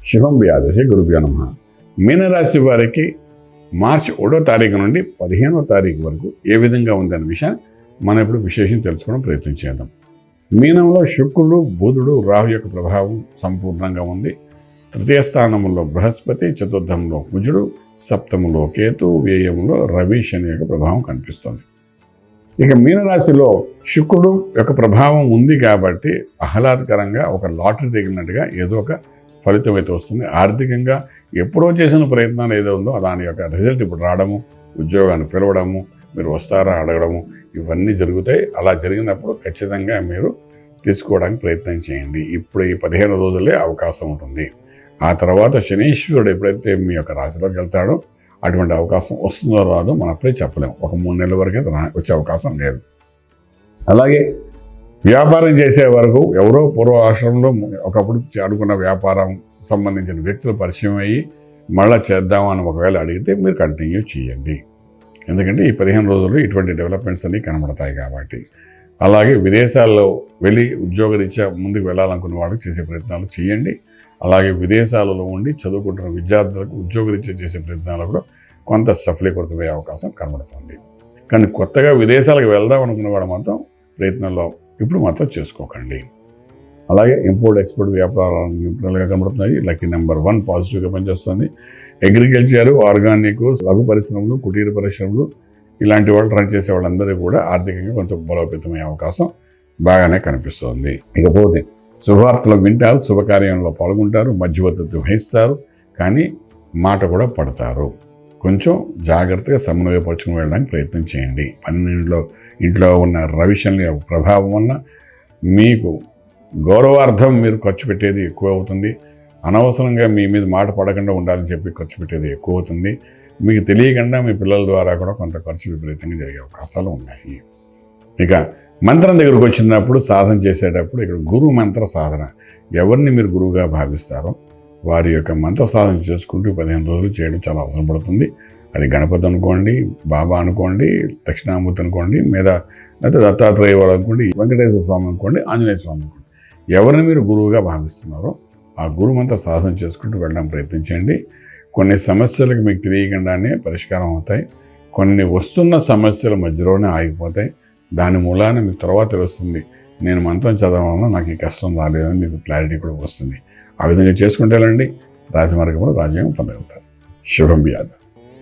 శుభం వ్యాధసి గురుభ్యో నమః. మీనరాశి వారికి మార్చి 1వ తారీఖు నుండి 15వ తారీఖు వరకు ఏ విధంగా ఉందనే విషయాన్ని మనం ఇప్పుడు విశేషం తెలుసుకోవడం ప్రయత్నం చేద్దాం. మీనంలో శుక్రుడు, బుధుడు, రాహు యొక్క ప్రభావం సంపూర్ణంగా ఉంది. తృతీయ స్థానంలో బృహస్పతి, చతుర్థంలో కుజుడు, సప్తమంలో కేతు, వ్యయంలో రవి, శని యొక్క ప్రభావం కనిపిస్తుంది. ఇక మీనరాశిలో శుక్రుడు యొక్క ప్రభావం ఉంది కాబట్టి ఆహ్లాదకరంగా ఒక లాటరీ తగిలినట్టుగా ఏదో ఒక ఫలితం అయితే వస్తుంది. ఆర్థికంగా ఎప్పుడో చేసిన ప్రయత్నాలు ఏదో ఉందో దాని యొక్క రిజల్ట్ ఇప్పుడు రావడము, ఉద్యోగాన్ని పిలవడము, మీరు వస్తారా అడగడము, ఇవన్నీ జరుగుతాయి. అలా జరిగినప్పుడు ఖచ్చితంగా మీరు తీసుకోవడానికి ప్రయత్నం చేయండి. ఇప్పుడు ఈ 15 రోజులే అవకాశం ఉంటుంది. ఆ తర్వాత శనీశ్వరుడు ఎప్పుడైతే మీ యొక్క రాశిలోకి వెళ్తాడో అటువంటి అవకాశం వస్తుందో రాదో మనం అప్పుడే చెప్పలేము. ఒక 3 నెలల వరకు వచ్చే అవకాశం లేదు. అలాగే వ్యాపారం చేసే వరకు ఎవరో పూర్వాశ్రమంలో ఒకప్పుడు అనుకున్న వ్యాపారం సంబంధించిన వ్యక్తులు పరిచయం అయ్యి మళ్ళీ చేద్దామని ఒకవేళ అడిగితే మీరు కంటిన్యూ చేయండి. ఎందుకంటే ఈ 15 రోజులు ఇటువంటి డెవలప్మెంట్స్ అన్నీ కనబడతాయి కాబట్టి. అలాగే విదేశాల్లో వెళ్ళి ఉద్యోగరీత్యా ముందుకు వెళ్ళాలనుకున్న వాళ్ళకి చేసే ప్రయత్నాలు చేయండి. అలాగే విదేశాలలో ఉండి చదువుకుంటున్న విద్యార్థులకు ఉద్యోగరీత్యా చేసే ప్రయత్నాలు కూడా కొంత సఫలీకృతమయ్యే అవకాశం కనబడుతుంది. కానీ కొత్తగా విదేశాలకు వెళ్దాం అనుకున్న వాడు మాత్రం ప్రయత్నంలో ఇప్పుడు మాత్రం చేసుకోకండి. అలాగే ఇంపోర్ట్ ఎక్స్పోర్ట్ వ్యాపారాలు న్యూట్రల్గా కనబడుతున్నాయి. లక్కీ నెంబర్ 1 పాజిటివ్గా పనిచేస్తుంది. అగ్రికల్చరు, ఆర్గానిక్, లఘు పరిశ్రమలు, కుటీర పరిశ్రమలు ఇలాంటి వాళ్ళు రన్ చేసే వాళ్ళందరూ కూడా ఆర్థికంగా కొంచెం బలోపేతమయ్యే అవకాశం బాగానే కనిపిస్తుంది. ఇకపోతే శుభవార్తలు వింటారు, శుభకార్యంలో పాల్గొంటారు, మధ్యవర్తిత్వం వహిస్తారు, కానీ మాట కూడా పడతారు. కొంచెం జాగ్రత్తగా సమన్వయపరుచుకుని వెళ్ళడానికి ప్రయత్నం చేయండి. 12 ఇంట్లో ఉన్న రవిశని ప్రభావం వల్ల మీకు గౌరవార్థం మీరు ఖర్చు పెట్టేది ఎక్కువ అవుతుంది. అనవసరంగా మీ మీద మాట పడకుండా ఉండాలని చెప్పి ఖర్చు పెట్టేది ఎక్కువ అవుతుంది. మీకు తెలియకుండా మీ పిల్లల ద్వారా కూడా కొంత ఖర్చు విపరీతంగా జరిగే అవకాశాలు ఉన్నాయి. ఇక మంత్రం దగ్గరకు వచ్చినప్పుడు సాధన చేసేటప్పుడు ఇక్కడ గురు మంత్ర సాధన, ఎవరిని మీరు గురువుగా భావిస్తారో వారి యొక్క మంత్ర సాధన చేసుకుంటూ 15 రోజులు చేయడం చాలా అవసరం పడుతుంది. అది గణపతి అనుకోండి, బాబా అనుకోండి, దక్షిణామూర్తి అనుకోండి, లేకపోతే దత్తాత్రేయ వాడు అనుకోండి, వెంకటేశ్వర స్వామి అనుకోండి, ఆంజనేయ స్వామి అనుకోండి, ఎవరిని మీరు గురువుగా భావిస్తున్నారో ఆ గురు మంత్ర సాధన చేసుకుంటూ వెళ్ళడం ప్రయత్నించండి. కొన్ని సమస్యలకు మీకు తెలియకుండానే పరిష్కారం అవుతాయి. కొన్ని వస్తున్న సమస్యల మధ్యలోనే ఆగిపోతాయి. దాని మూలాన మీకు తర్వాత తెలుస్తుంది, నేను మంత్రం చదవడం వల్ల నాకు ఈ కష్టం రాలేదని మీకు క్లారిటీ కూడా వస్తుంది. ఆ విధంగా చేసుకుంటే వెళ్ళండి, రాజమార్గంలో రాజ్యం పొందగలుగుతారు. శుభం వ్యాధ.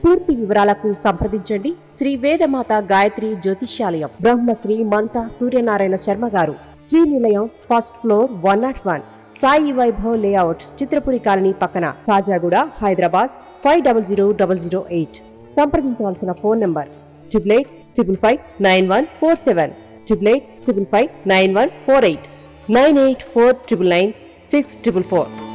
పూర్తి వివరాలకు సంప్రదించండి శ్రీ వేదమాత గాయత్రి జ్యోతిష్యాలయం, Brahmasri మంతా Suryanarayana Sharma garu, Srinilayam, first floor, 101, Sai Vaibhav layout, Chitrapuri colony పక్కన, కాజాగూడ, హైదరాబాద్ 500008. సంప్రదించవలసిన ఫోన్ నంబర్ 8855559147, 8855559148, 9849996644.